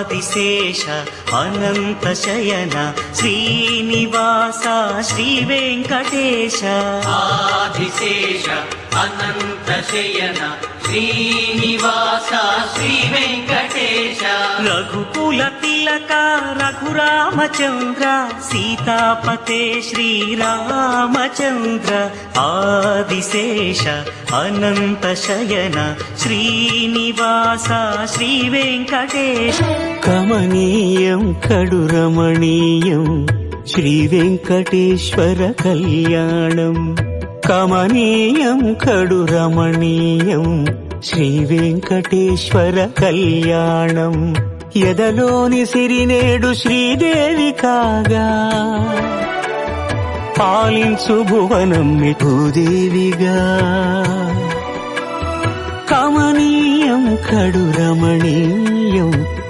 ఆదిశేష అనంత శయన శ్రీనివాస శ్రీ వెంకటేశ ఆదిశేష అనంత శయన శ్రీనివాస శ్రీ వెంకటేశ రఘుకుల తిలక రఘురామచంద్ర సీతాపతే శ్రీరామచంద్ర ఆదిశేష అనంత శయన శ్రీనివాస శ్రీ వెంకటేశ కమనీయం కడు రమణీయం శ్రీ వెంకటేశ్వర కళ్యాణం కమనీయం కడు రమణీయం శ్రీ వెంకటేశ్వర కళ్యాణం ఎదలోని సిరినేడు శ్రీదేవి కాగా పాలించు భువనం భూదేవిగా కమనీయం కడు రమణీయం